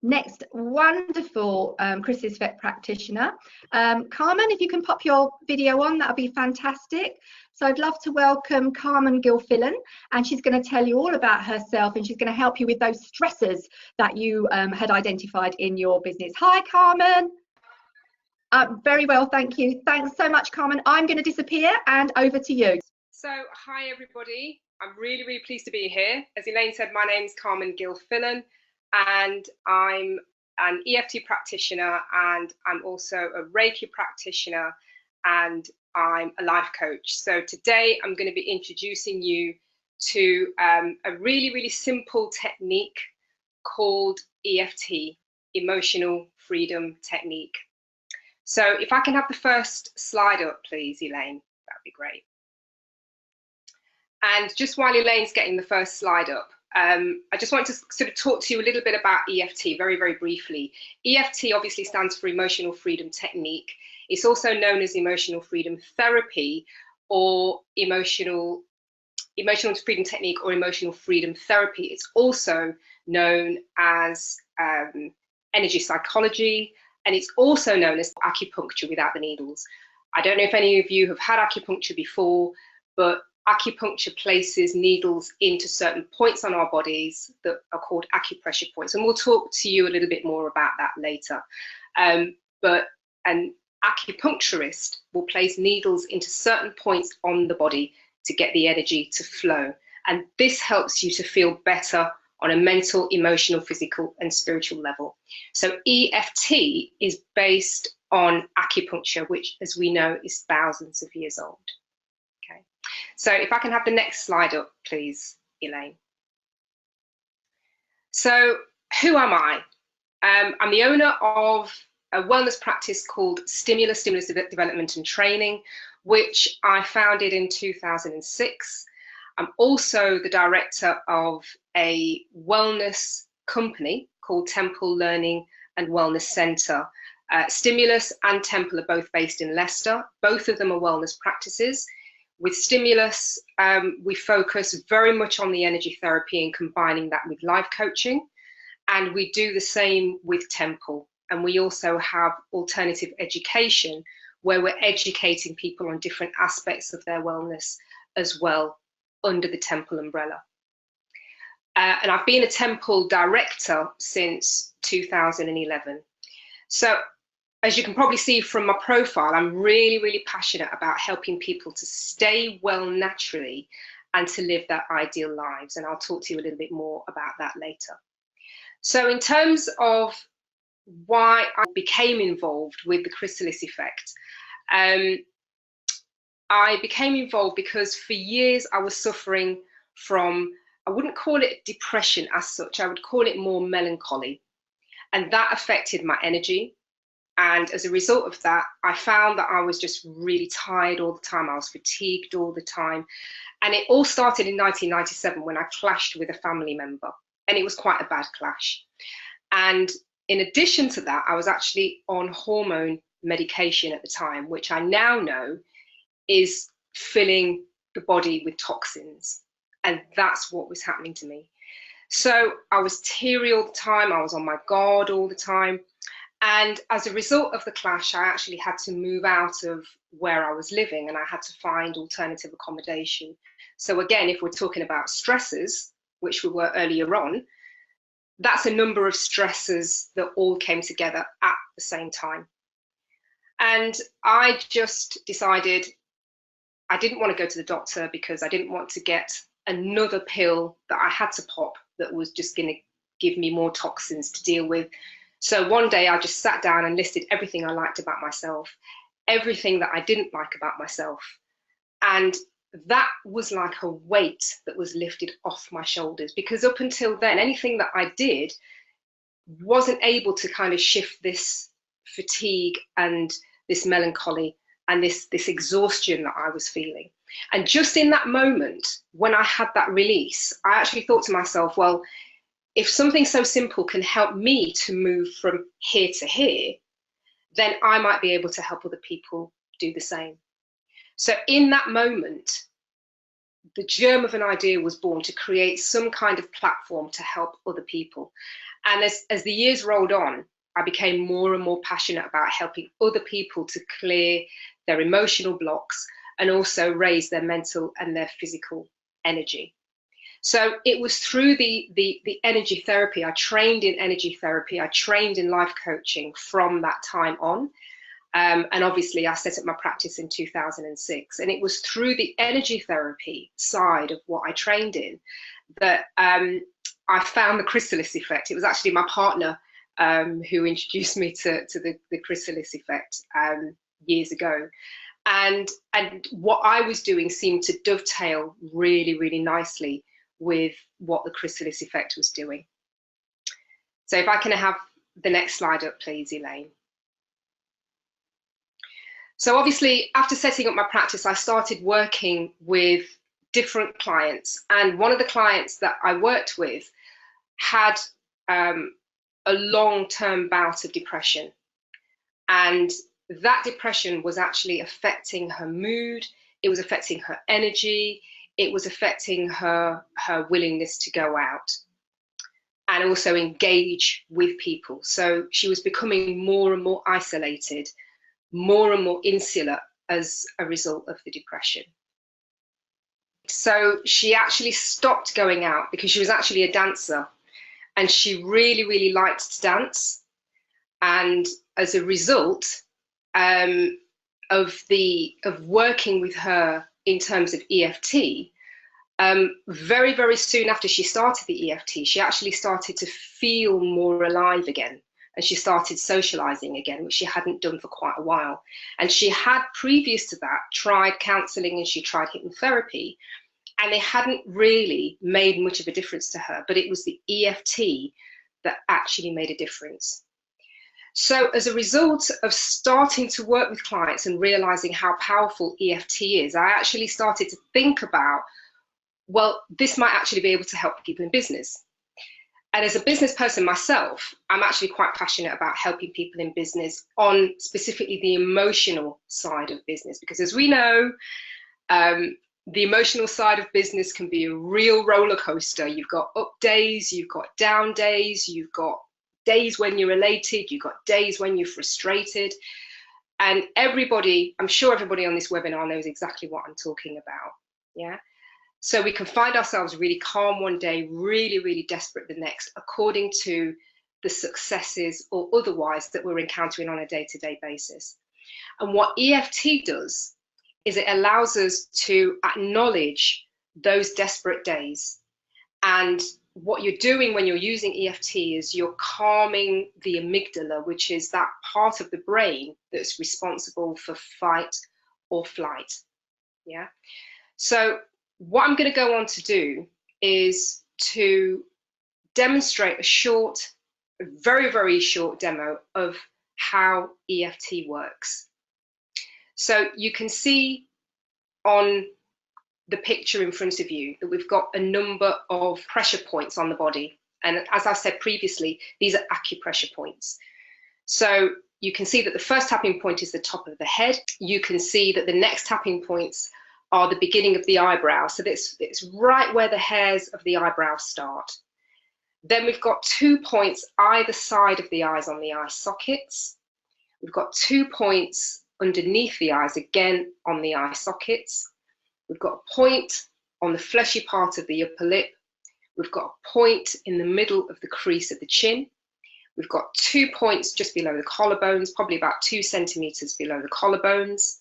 next wonderful Chrysalis Effect practitioner. Carmen, if you can pop your video on, that would be fantastic. So I'd love to welcome Carmen Gilfillan, and she's going to tell you all about herself, and she's going to help you with those stressors that you had identified in your business. Hi, Carmen. Very well, thank you. Thanks so much, Carmen. I'm going to disappear and over to you. So, hi everybody. I'm really, really pleased to be here. As Elaine said, my name's Carmen Gilfillan, and I'm an EFT practitioner, and I'm also a Reiki practitioner, and I'm a life coach. So today I'm going to be introducing you to a really, really simple technique called EFT, Emotional Freedom Technique. So if I can have the first slide up, please, Elaine, that'd be great. And just while Elaine's getting the first slide up, I just want to sort of talk to you a little bit about EFT very, very briefly. EFT obviously stands for Emotional Freedom Technique. It's also known as Emotional Freedom Therapy, or Emotional Freedom Technique, or Emotional Freedom Therapy. It's also known as energy psychology, and it's also known as acupuncture without the needles. I don't know if any of you have had acupuncture before, but acupuncture places needles into certain points on our bodies that are called acupressure points, and we'll talk to you a little bit more about that later. But an acupuncturist will place needles into certain points on the body to get the energy to flow, and this helps you to feel better on a mental, emotional, physical and spiritual level. So EFT is based on acupuncture, which, as we know, is thousands of years old. Okay, so if I can have the next slide up, please, Elaine. So who am I? I'm the owner of a wellness practice called Stimulus Development and Training, which I founded in 2006. I'm also the director of a wellness company called Temple Learning and Wellness Centre. Stimulus and Temple are both based in Leicester. Both of them are wellness practices. With Stimulus, we focus very much on the energy therapy and combining that with life coaching. And we do the same with Temple. And we also have alternative education, where we're educating people on different aspects of their wellness as well, under the Temple umbrella. And I've been a Temple director since 2011. So as you can probably see from my profile, I'm really, really passionate about helping people to stay well naturally and to live their ideal lives. And I'll talk to you a little bit more about that later. So in terms of why I became involved with the Chrysalis Effect, I became involved because for years I was suffering from, I wouldn't call it depression as such, I would call it more melancholy. And that affected my energy. And as a result of that, I found that I was just really tired all the time. I was fatigued all the time. And it all started in 1997 when I clashed with a family member. And it was quite a bad clash. And in addition to that, I was actually on hormone medication at the time, which I now know is filling the body with toxins. And that's what was happening to me. So I was teary all the time. I was on my guard all the time. And as a result of the clash, I actually had to move out of where I was living, and I had to find alternative accommodation. So again, if we're talking about stresses, which we were earlier on, that's a number of stresses that all came together at the same time. And I just decided I didn't want to go to the doctor because I didn't want to get another pill that I had to pop that was just going to give me more toxins to deal with. So one day I just sat down and listed everything I liked about myself, everything that I didn't like about myself. And that was like a weight that was lifted off my shoulders, because up until then, anything that I did wasn't able to kind of shift this fatigue and this melancholy and this exhaustion that I was feeling. And just in that moment, when I had that release, I actually thought to myself, well, if something so simple can help me to move from here to here, then I might be able to help other people do the same. So in that moment, the germ of an idea was born to create some kind of platform to help other people. And as the years rolled on, I became more and more passionate about helping other people to clear their emotional blocks and also raise their mental and their physical energy. So it was through the energy therapy. I trained in energy therapy. I trained in life coaching from that time on. And obviously I set up my practice in 2006. And it was through the energy therapy side of what I trained in that I found the Chrysalis Effect. It was actually my partner who introduced me to the Chrysalis Effect years ago. And what I was doing seemed to dovetail really, really nicely with what the Chrysalis Effect was doing. So if I can have the next slide up, please, Elaine. So obviously, after setting up my practice, I started working with different clients. And one of the clients that I worked with had a long-term bout of depression. And that depression was actually affecting her mood. It was affecting her energy. It was affecting her willingness to go out and also engage with people. So she was becoming more and more isolated, more and more insular as a result of the depression. So she actually stopped going out because she was actually a dancer and she really, really liked to dance. And as a result of working with her in terms of EFT, very, very soon after she started the EFT, she actually started to feel more alive again. And she started socializing again, which she hadn't done for quite a while. And she had, previous to that, tried counseling and she tried hypnotherapy, and they hadn't really made much of a difference to her. But it was the EFT that actually made a difference. So as a result of starting to work with clients and realizing how powerful EFT is, I actually started to think about, well, this might actually be able to help people in business. And as a business person myself, I'm actually quite passionate about helping people in business on specifically the emotional side of business, because as we know, the emotional side of business can be a real roller coaster. You've got up days, you've got down days, you've got days when you're elated, you've got days when you're frustrated. And everybody, I'm sure everybody on this webinar knows exactly what I'm talking about. Yeah. So we can find ourselves really calm one day, really, really desperate the next, according to the successes or otherwise that we're encountering on a day-to-day basis. And what EFT does is it allows us to acknowledge those desperate days. And what you're doing when you're using EFT is you're calming the amygdala, which is that part of the brain that's responsible for fight or flight. Yeah. So what I'm going to go on to do is to demonstrate a short, a very, very short demo of how EFT works. So you can see on the picture in front of you that we've got a number of pressure points on the body. And as I said previously, these are acupressure points. So you can see that the first tapping point is the top of the head. You can see that the next tapping points are the beginning of the eyebrow. So it's right where the hairs of the eyebrow start. Then we've got 2 points either side of the eyes on the eye sockets. We've got 2 points underneath the eyes, again on the eye sockets. We've got a point on the fleshy part of the upper lip. We've got a point in the middle of the crease of the chin. We've got 2 points just below the collarbones, probably about 2 centimeters below the collarbones.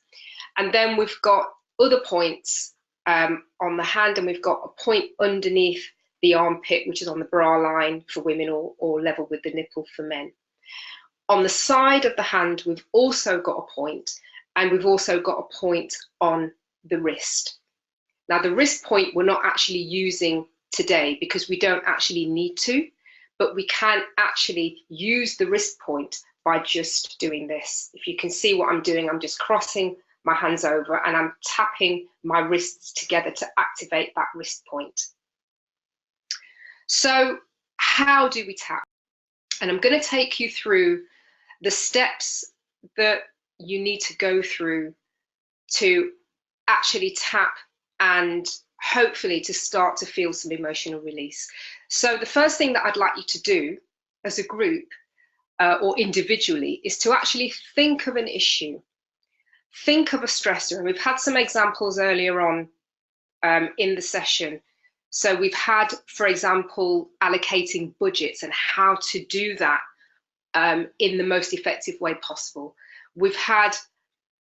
And then we've got other points on the hand, and we've got a point underneath the armpit, which is on the bra line for women, or level with the nipple for men. On the side of the hand, we've also got a point, and we've also got a point on the wrist. Now, the wrist point we're not actually using today because we don't actually need to, but we can actually use the wrist point by just doing this. If you can see what I'm doing, I'm just crossing my hands over and I'm tapping my wrists together to activate that wrist point. So how do we tap? And I'm going to take you through the steps that you need to go through to actually tap and hopefully to start to feel some emotional release. So the first thing that I'd like you to do as a group or individually is to actually think of an issue, think of a stressor. And we've had some examples earlier on in the session. So we've had, for example, allocating budgets and how to do that in the most effective way possible. We've had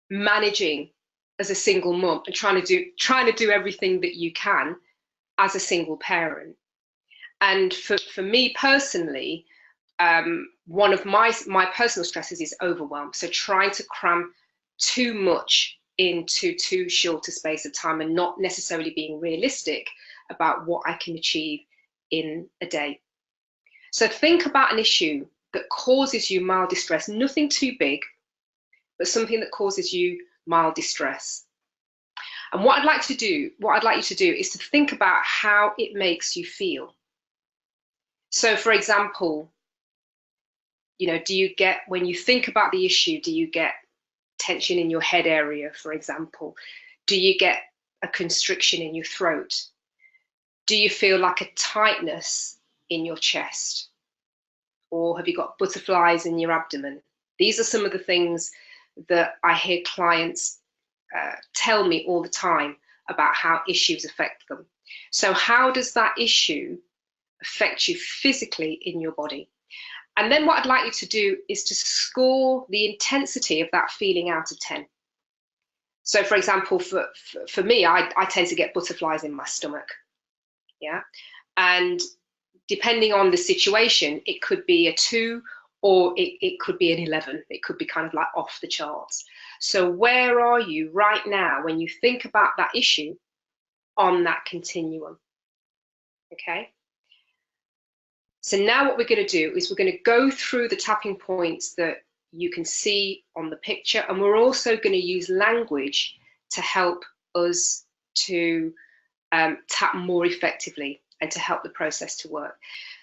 managing as a single mum and trying to do everything that you can as a single parent. And for me personally, one of my personal stresses is overwhelm. So trying to cram too much into too short a space of time and not necessarily being realistic about what I can achieve in a day. So think about an issue that causes you mild distress, nothing too big, but something that causes you mild distress. And what I'd like you to do is to think about how it makes you feel. So for example, do you get, when you think about the issue, do you get tension in your head area, for example? Do you get a constriction in your throat? Do you feel like a tightness in your chest? Or have you got butterflies in your abdomen? These are some of the things that I hear clients tell me all the time about how issues affect them. So how does that issue affect you physically in your body? And then what I'd like you to do is to score the intensity of that feeling out of 10. So for example, for me, I tend to get butterflies in my stomach. Yeah. And depending on the situation, it could be a 2 or it could be an 11. It could be kind of like off the charts. So where are you right now when you think about that issue on that continuum? Okay. So now what we're going to do is we're going to go through the tapping points that you can see on the picture, and we're also going to use language to help us to tap more effectively and to help the process to work.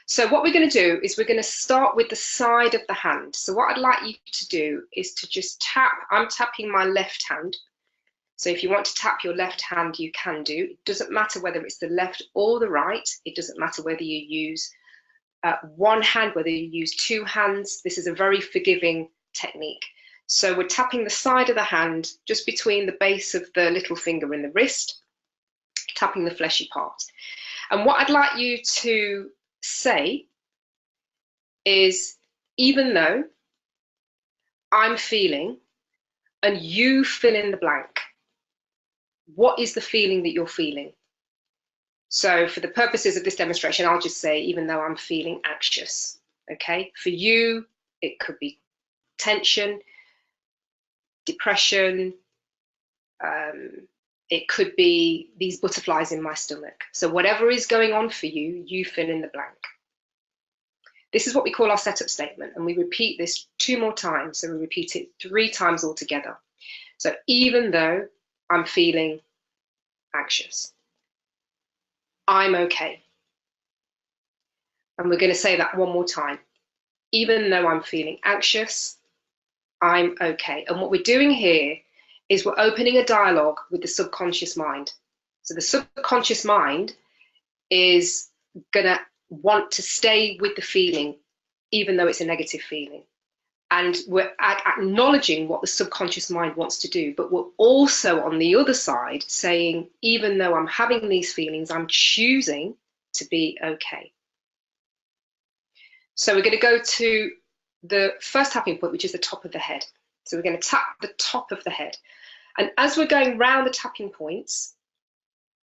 So what we're going to do is we're going to start with the side of the hand. So what I'd like you to do is to just tap. I'm tapping my left hand. So if you want to tap your left hand, you can do. It doesn't matter whether it's the left or the right. It doesn't matter whether you use one hand, whether you use 2 hands. This is a very forgiving technique. So we're tapping the side of the hand just between the base of the little finger and the wrist, tapping the fleshy part. And what I'd like you to say is, even though I'm feeling, and you fill in the blank. What is the feeling that you're feeling? So for the purposes of this demonstration, I'll just say, even though I'm feeling anxious, okay? For you, it could be tension, depression, it could be these butterflies in my stomach. So whatever is going on for you, you fill in the blank. This is what we call our setup statement, and we repeat this 2 more times, so we repeat it 3 times altogether. So even though I'm feeling anxious, I'm okay. And we're going to say that 1 more time. Even though I'm feeling anxious, I'm okay. And what we're doing here is we're opening a dialogue with the subconscious mind. So the subconscious mind is going to want to stay with the feeling, even though it's a negative feeling. And we're acknowledging what the subconscious mind wants to do, but we're also on the other side saying, even though I'm having these feelings, I'm choosing to be okay. So we're going to go to the first tapping point, which is the top of the head. So we're going to tap the top of the head. And as we're going round the tapping points,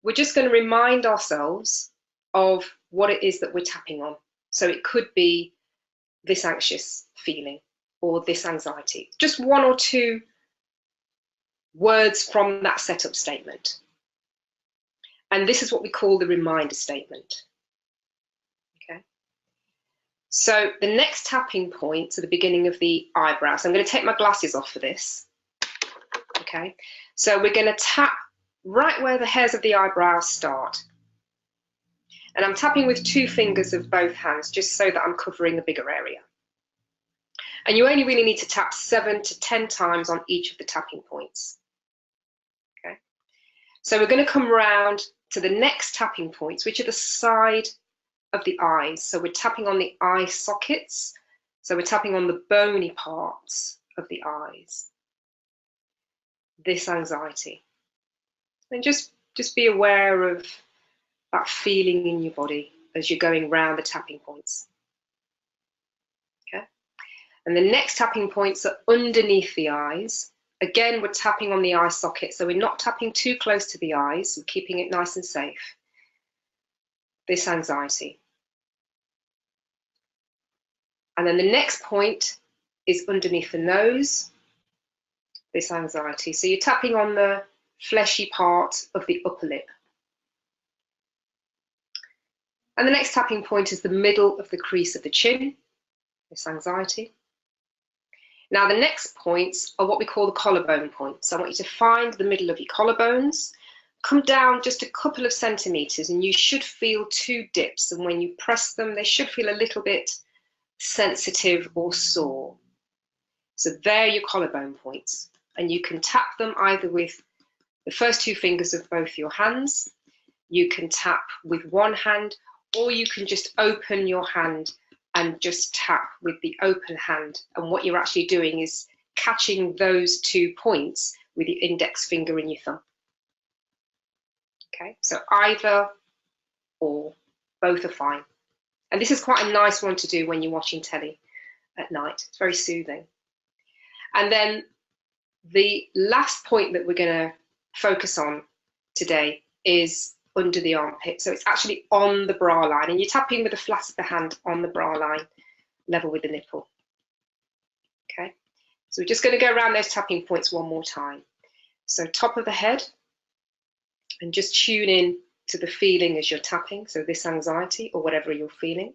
we're just going to remind ourselves of what it is that we're tapping on. So it could be this anxious feeling or this anxiety. Just 1 or 2 words from that setup statement. And this is what we call the reminder statement. Okay. So the next tapping point to the beginning of the eyebrows. So I'm going to take my glasses off for this. Okay. So we're going to tap right where the hairs of the eyebrows start. And I'm tapping with 2 fingers of both hands, just so that I'm covering a bigger area. And you only really need to tap 7 to 10 times on each of the tapping points. Okay. So we're going to come round to the next tapping points, which are the side of the eyes. So we're tapping on the eye sockets. So we're tapping on the bony parts of the eyes. This anxiety. And just be aware of that feeling in your body as you're going round the tapping points. Okay. And the next tapping points are underneath the eyes. Again, we're tapping on the eye socket, so we're not tapping too close to the eyes. We're keeping it nice and safe. This anxiety. And then the next point is underneath the nose, this anxiety. So you're tapping on the fleshy part of the upper lip. And the next tapping point is the middle of the crease of the chin, this anxiety. Now the next points are what we call the collarbone points. So I want you to find the middle of your collarbones, come down just a couple of centimeters, and you should feel 2 dips. And when you press them, they should feel a little bit sensitive or sore. So they're your collarbone points. And you can tap them either with the first 2 fingers of both your hands. You can tap with one hand, or you can just open your hand and just tap with the open hand. And what you're actually doing is catching those 2 points with your index finger and your thumb. Okay, so either or, both are fine. And this is quite a nice one to do when you're watching telly at night. It's very soothing. And then the last point that we're going to focus on today is under the armpit. So it's actually on the bra line, and you're tapping with the flat of the hand on the bra line, level with the nipple. Okay, so we're just going to go around those tapping points one more time. So top of the head, and just tune in to the feeling as you're tapping. So this anxiety or whatever you're feeling.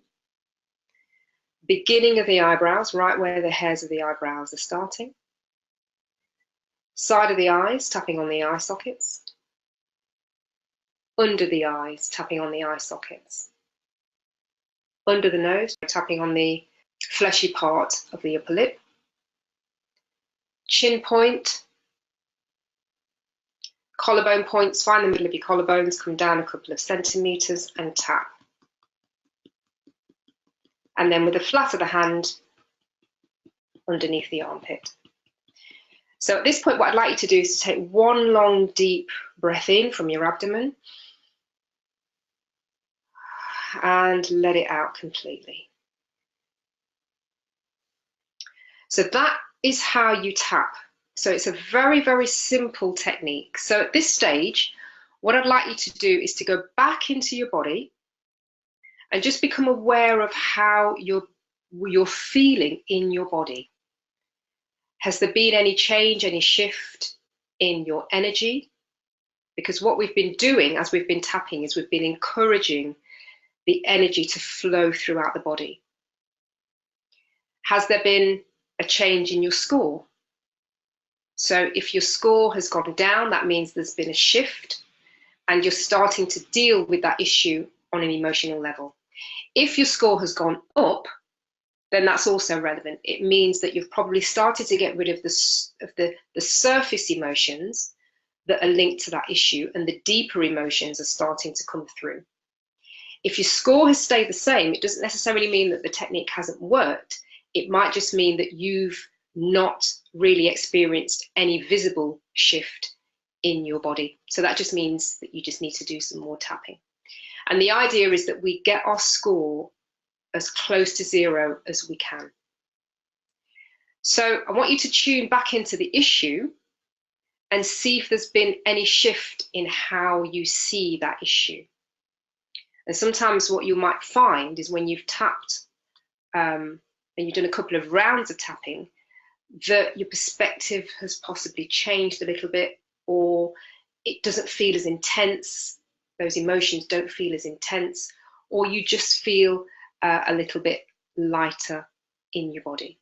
Beginning of the eyebrows, right where the hairs of the eyebrows are starting. Side of the eyes, tapping on the eye sockets. Under the eyes, tapping on the eye sockets. Under the nose, tapping on the fleshy part of the upper lip. Chin point. Collarbone points, find the middle of your collarbones, come down a couple of centimeters and tap. And then with the flat of the hand, underneath the armpit. So at this point, what I'd like you to do is to take one long, deep breath in from your abdomen and let it out completely. So that is how you tap. So it's a very, very simple technique. So at this stage, what I'd like you to do is to go back into your body and just become aware of how you're feeling in your body. Has there been any change, any shift in your energy? Because what we've been doing as we've been tapping is we've been encouraging the energy to flow throughout the body. Has there been a change in your score? So if your score has gone down, that means there's been a shift and you're starting to deal with that issue on an emotional level. If your score has gone up, then that's also relevant. It means that you've probably started to get rid of the surface emotions that are linked to that issue, and the deeper emotions are starting to come through. If your score has stayed the same, it doesn't necessarily mean that the technique hasn't worked. It might just mean that you've not really experienced any visible shift in your body. So that just means that you just need to do some more tapping. And the idea is that we get our score as close to 0 as we can. So I want you to tune back into the issue and see if there's been any shift in how you see that issue. And sometimes what you might find is when you've tapped and you've done a couple of rounds of tapping, that your perspective has possibly changed a little bit, or it doesn't feel as intense, those emotions don't feel as intense, or you just feel a little bit lighter in your body.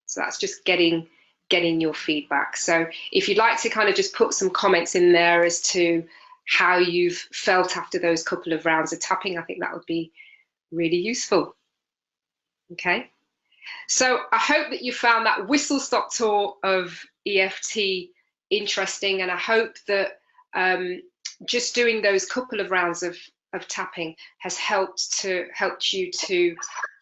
So that's just getting your feedback. So if you'd like to kind of just put some comments in there as to how you've felt after those couple of rounds of tapping, I think that would be really useful. Okay, so I hope that you found that whistle-stop tour of EFT interesting, and I hope that just doing those couple of rounds of of tapping has helped you to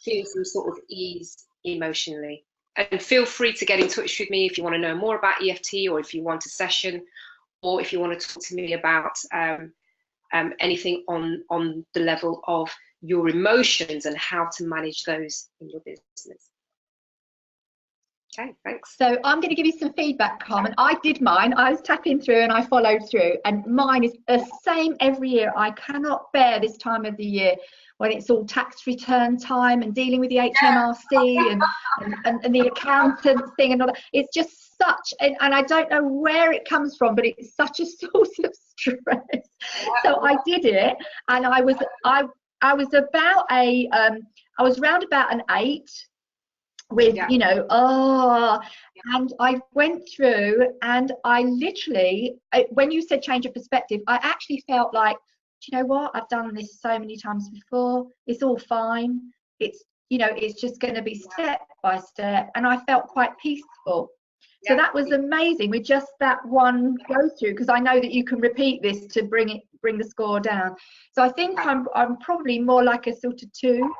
feel some sort of ease emotionally. And feel free to get in touch with me if you want to know more about EFT, or if you want a session, or if you want to talk to me about anything on the level of your emotions and how to manage those in your business. Okay, thanks. So I'm going to give you some feedback, Carmen. I did mine. I was tapping through and I followed through, and mine is the same every year. I cannot bear this time of the year when it's all tax return time and dealing with the HMRC and the accountant thing and all that. It's just such, and I don't know where it comes from, but it's such a source of stress. So I did it, and I was about I was round about an 8 with, you know, and I went through, and I literally, when you said change of perspective, I actually felt like, do you know what, I've done this so many times before, it's all fine, it's, you know, it's just going to be step by step, and I felt quite peaceful. So that was amazing with just that one go through, because I know that you can repeat this to bring the score down. So I think I'm probably more like a sort of 2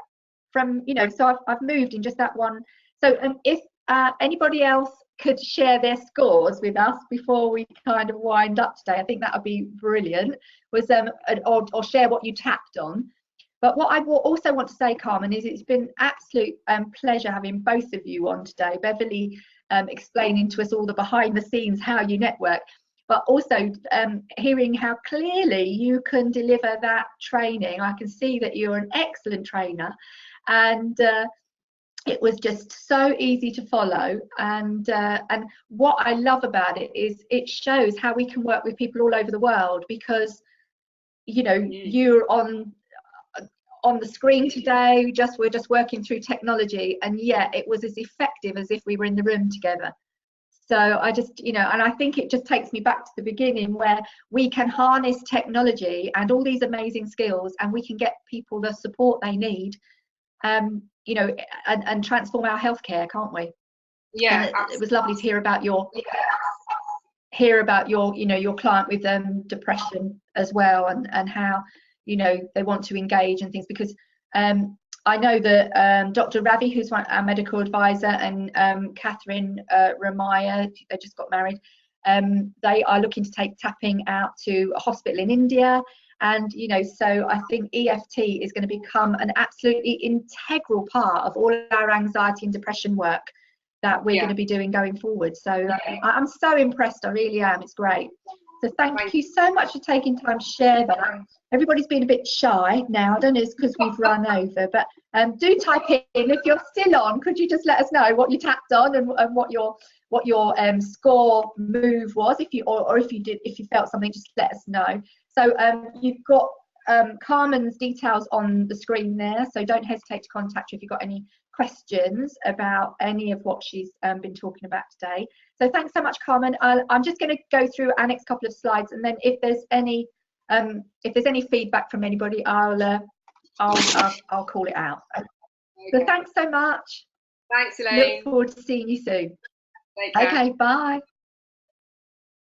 from, you know, so I've moved in just that one. So if anybody else could share their scores with us before we kind of wind up today, I think that would be brilliant. Was or share what you tapped on. But what I also want to say, Carmen, is it's been absolute pleasure having both of you on today. Beverly explaining to us all the behind the scenes, how you network, but also hearing how clearly you can deliver that training. I can see that you're an excellent trainer, and it was just so easy to follow. And what I love about it is it shows how we can work with people all over the world, because, you know, you're on the screen today, we're just working through technology, and yet it was as effective as if we were in the room together. So I just, you know, and I think it just takes me back to the beginning, where we can harness technology and all these amazing skills, and we can get people the support they need, you know, and transform our healthcare, can't we? Yeah, it was lovely to hear about your you know, your client with depression as well, and how, you know, they want to engage and things, because I know that Dr. Ravi, who's our medical advisor, and Catherine Ramaya, they just got married, they are looking to take tapping out to a hospital in India. And, you know, so I think EFT is going to become an absolutely integral part of all our anxiety and depression work that we're going to be doing going forward. So I'm so impressed, I really am. It's great. So thank you so much for taking time to share that. Everybody's been a bit shy now. I don't know if it's because we've run over, but do type in, if you're still on, could you just let us know what you tapped on, and what your score move was, if you or if you felt something, just let us know. So you've got Carmen's details on the screen there, so don't hesitate to contact her if you've got any questions about any of what she's been talking about today. So thanks so much, Carmen. I'm just going to go through our next couple of slides, and then if there's any feedback from anybody, I'll call it out. Okay. So thanks so much. Thanks, Elaine. Look forward to seeing you soon. Okay, bye.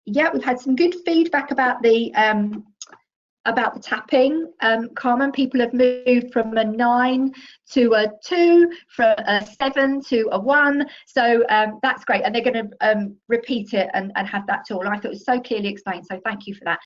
Yeah, we've had some good feedback about the tapping. Carmen, people have moved from a 9 to a 2, from a 7 to a 1. So that's great, and they're going to repeat it and have that tool. I thought it was so clearly explained. So thank you for that.